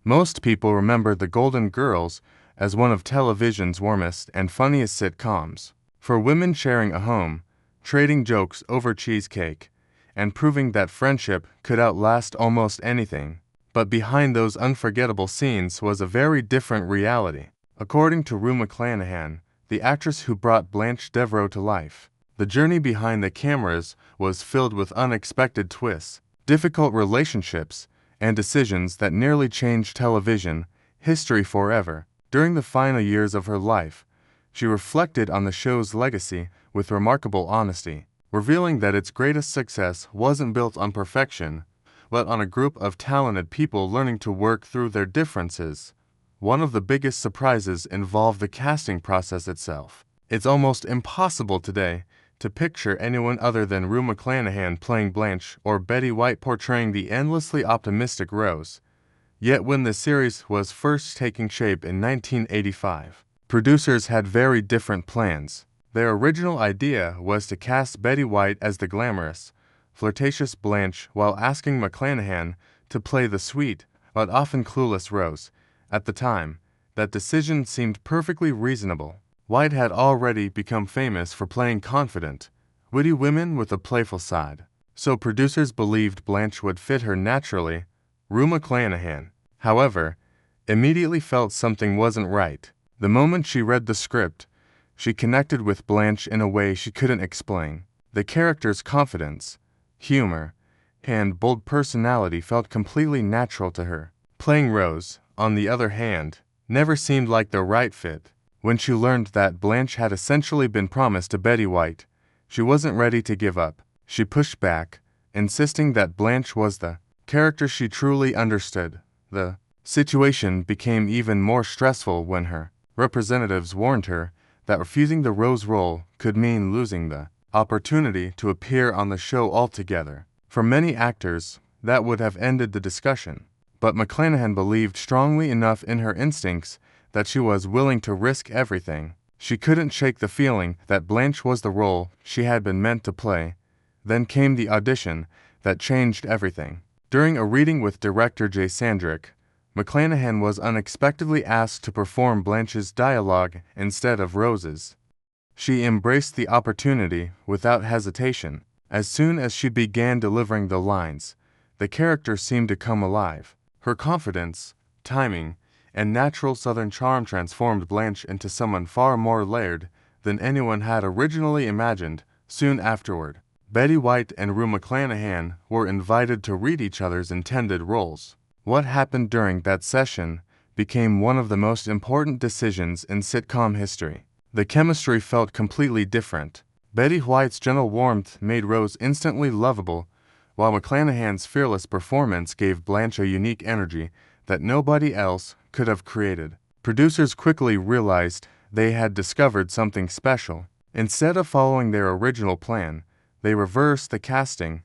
Most people remember The Golden Girls as one of television's warmest and funniest sitcoms. For women sharing a home, trading jokes over cheesecake, and proving that friendship could outlast almost anything. But behind those unforgettable scenes was a very different reality. According to Rue McClanahan, the actress who brought Blanche Devereaux to life, the journey behind the cameras was filled with unexpected twists, difficult relationships, and decisions that nearly changed television history forever. During the final years of her life, she reflected on the show's legacy with remarkable honesty, revealing that its greatest success wasn't built on perfection, but on a group of talented people learning to work through their differences. One of the biggest surprises involved the casting process itself. It's almost impossible today to picture anyone other than Rue McClanahan playing Blanche or Betty White portraying the endlessly optimistic Rose. Yet when the series was first taking shape in 1985, producers had very different plans. Their original idea was to cast Betty White as the glamorous, flirtatious Blanche while asking McClanahan to play the sweet, but often clueless Rose. At the time, that decision seemed perfectly reasonable. White had already become famous for playing confident, witty women with a playful side, so producers believed Blanche would fit her naturally. Rue McClanahan, however, immediately felt something wasn't right. The moment she read the script, she connected with Blanche in a way she couldn't explain. The character's confidence, humor, and bold personality felt completely natural to her. Playing Rose, on the other hand, never seemed like the right fit. When she learned that Blanche had essentially been promised to Betty White, she wasn't ready to give up. She pushed back, insisting that Blanche was the character she truly understood. The situation became even more stressful when her representatives warned her that refusing the Rose role could mean losing the opportunity to appear on the show altogether. For many actors, that would have ended the discussion. But McClanahan believed strongly enough in her instincts that she was willing to risk everything. She couldn't shake the feeling that Blanche was the role she had been meant to play. Then came the audition that changed everything. During a reading with director Jay Sandrick, McClanahan was unexpectedly asked to perform Blanche's dialogue instead of Rose's. She embraced the opportunity without hesitation. As soon as she began delivering the lines, the character seemed to come alive. Her confidence, timing, and natural Southern charm transformed Blanche into someone far more layered than anyone had originally imagined. Soon afterward, Betty White and Rue McClanahan were invited to read each other's intended roles. What happened during that session became one of the most important decisions in sitcom history. The chemistry felt completely different. Betty White's gentle warmth made Rose instantly lovable, while McClanahan's fearless performance gave Blanche a unique energy that nobody else could have created. Producers quickly realized they had discovered something special. Instead of following their original plan, they reversed the casting.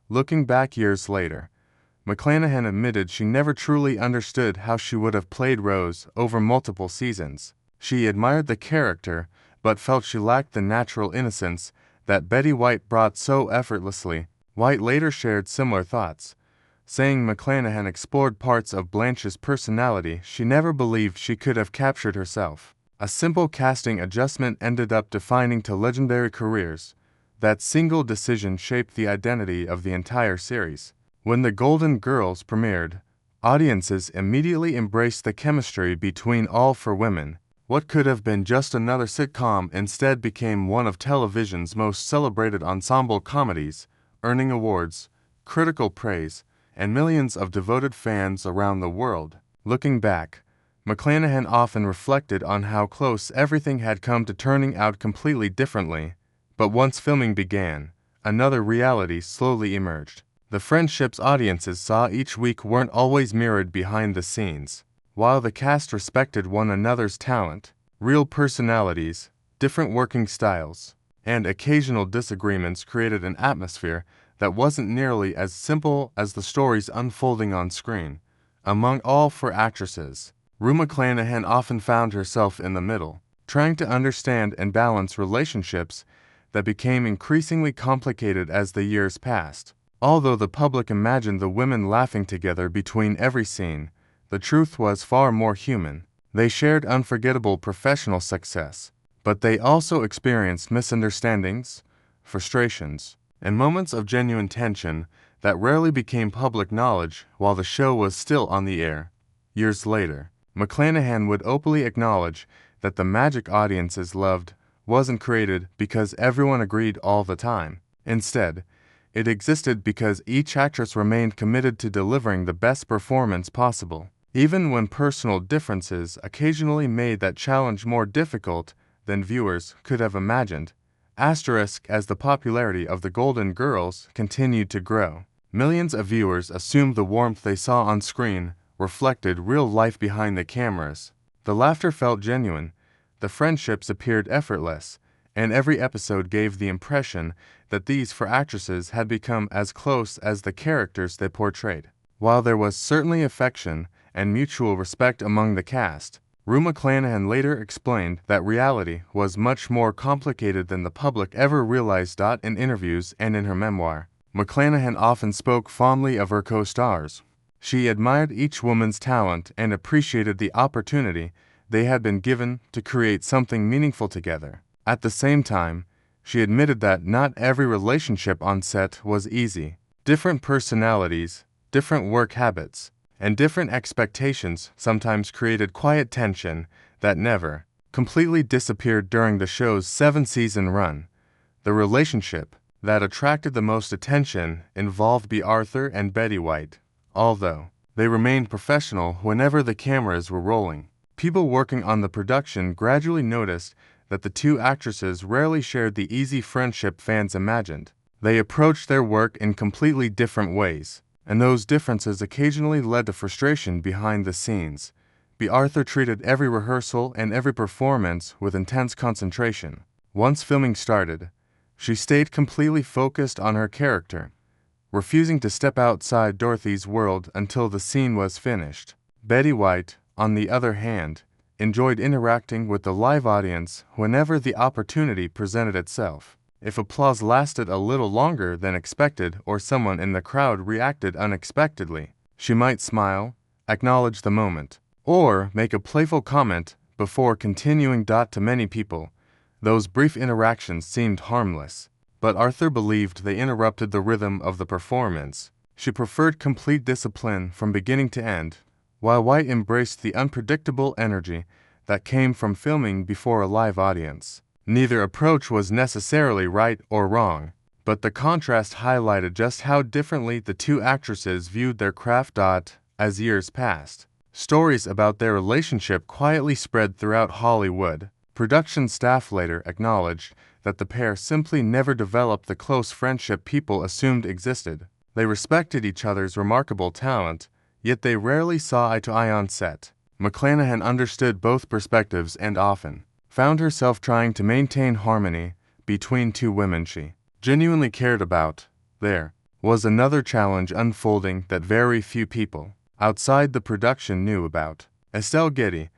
Looking back years later, McClanahan admitted she never truly understood how she would have played Rose over multiple seasons. She admired the character, but felt she lacked the natural innocence that Betty White brought so effortlessly. White later shared similar thoughts, saying McClanahan explored parts of Blanche's personality she never believed she could have captured herself. A simple casting adjustment ended up defining two legendary careers. That single decision shaped the identity of the entire series. When The Golden Girls premiered, audiences immediately embraced the chemistry between all four women. What could have been just another sitcom instead became one of television's most celebrated ensemble comedies, earning awards, critical praise, and millions of devoted fans around the world. Looking back, McClanahan often reflected on how close everything had come to turning out completely differently. But once filming began, another reality slowly emerged. The friendships audiences saw each week weren't always mirrored behind the scenes. While the cast respected one another's talent, real personalities, different working styles, and occasional disagreements created an atmosphere that wasn't nearly as simple as the stories unfolding on screen. Among all four actresses, Rue McClanahan often found herself in the middle, trying to understand and balance relationships that became increasingly complicated as the years passed. Although the public imagined the women laughing together between every scene, the truth was far more human. They shared unforgettable professional success, but they also experienced misunderstandings, frustrations, and moments of genuine tension that rarely became public knowledge while the show was still on the air. Years later, McClanahan would openly acknowledge that the magic audiences loved wasn't created because everyone agreed all the time. Instead, it existed because each actress remained committed to delivering the best performance possible, even when personal differences occasionally made that challenge more difficult than viewers could have imagined. Asterisk, as the popularity of the Golden Girls continued to grow, millions of viewers assumed the warmth they saw on screen reflected real life behind the cameras. The laughter felt genuine, the friendships appeared effortless, and every episode gave the impression that these four actresses had become as close as the characters they portrayed. While there was certainly affection and mutual respect among the cast, Rue McClanahan later explained that reality was much more complicated than the public ever realized. In interviews and in her memoir, McClanahan often spoke fondly of her co-stars. She admired each woman's talent and appreciated the opportunity they had been given to create something meaningful together. At the same time, she admitted that not every relationship on set was easy. Different personalities, different work habits, and different expectations sometimes created quiet tension that never completely disappeared during the show's 7-season run. The relationship that attracted the most attention involved B. Arthur and Betty White. Although they remained professional whenever the cameras were rolling, people working on the production gradually noticed that the two actresses rarely shared the easy friendship fans imagined. They approached their work in completely different ways, and those differences occasionally led to frustration behind the scenes. B. Arthur treated every rehearsal and every performance with intense concentration. Once filming started, she stayed completely focused on her character, refusing to step outside Dorothy's world until the scene was finished. Betty White, on the other hand, enjoyed interacting with the live audience whenever the opportunity presented itself. If applause lasted a little longer than expected or someone in the crowd reacted unexpectedly, she might smile, acknowledge the moment, or make a playful comment before continuing. To many people, those brief interactions seemed harmless, but Arthur believed they interrupted the rhythm of the performance. She preferred complete discipline from beginning to end, while White embraced the unpredictable energy that came from filming before a live audience. Neither approach was necessarily right or wrong, but the contrast highlighted just how differently the two actresses viewed their craft. As years passed, stories about their relationship quietly spread throughout Hollywood. Production staff later acknowledged that the pair simply never developed the close friendship people assumed existed. They respected each other's remarkable talent, yet they rarely saw eye to eye on set. McClanahan understood both perspectives and often found herself trying to maintain harmony between two women she genuinely cared about. There was another challenge unfolding that very few people outside the production knew about. Estelle Getty,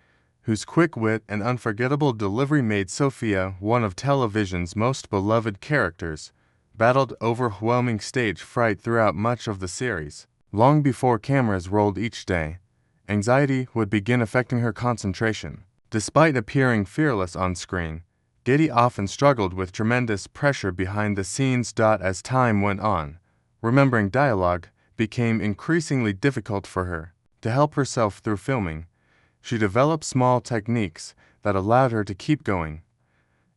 whose quick wit and unforgettable delivery made Sophia one of television's most beloved characters, battled overwhelming stage fright throughout much of the series. Long before cameras rolled each day, anxiety would begin affecting her concentration. Despite appearing fearless on screen, Getty often struggled with tremendous pressure behind the scenes. As time went on, remembering dialogue became increasingly difficult for her. To help herself through filming, she developed small techniques that allowed her to keep going,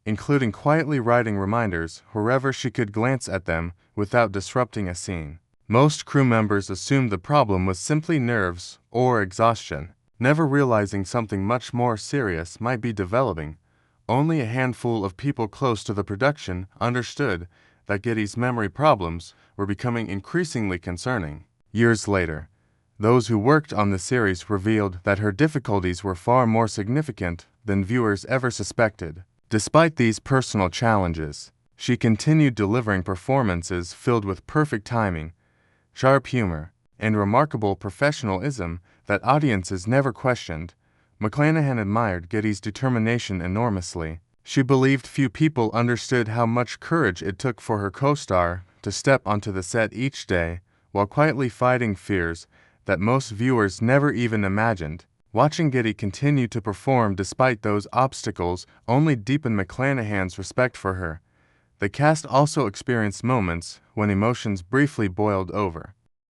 including quietly writing reminders wherever she could glance at them without disrupting a scene. Most crew members assumed the problem was simply nerves or exhaustion, never realizing something much more serious might be developing. Only a handful of people close to the production understood that Getty's memory problems were becoming increasingly concerning. Years later, those who worked on the series revealed that her difficulties were far more significant than viewers ever suspected. Despite these personal challenges, she continued delivering performances filled with perfect timing, sharp humor, and remarkable professionalism that audiences never questioned. McClanahan admired Getty's determination enormously. She believed few people understood how much courage it took for her co-star to step onto the set each day while quietly fighting fears that most viewers never even imagined. Watching Giddy continue to perform despite those obstacles only deepened McClanahan's respect for her. The cast also experienced moments when emotions briefly boiled over.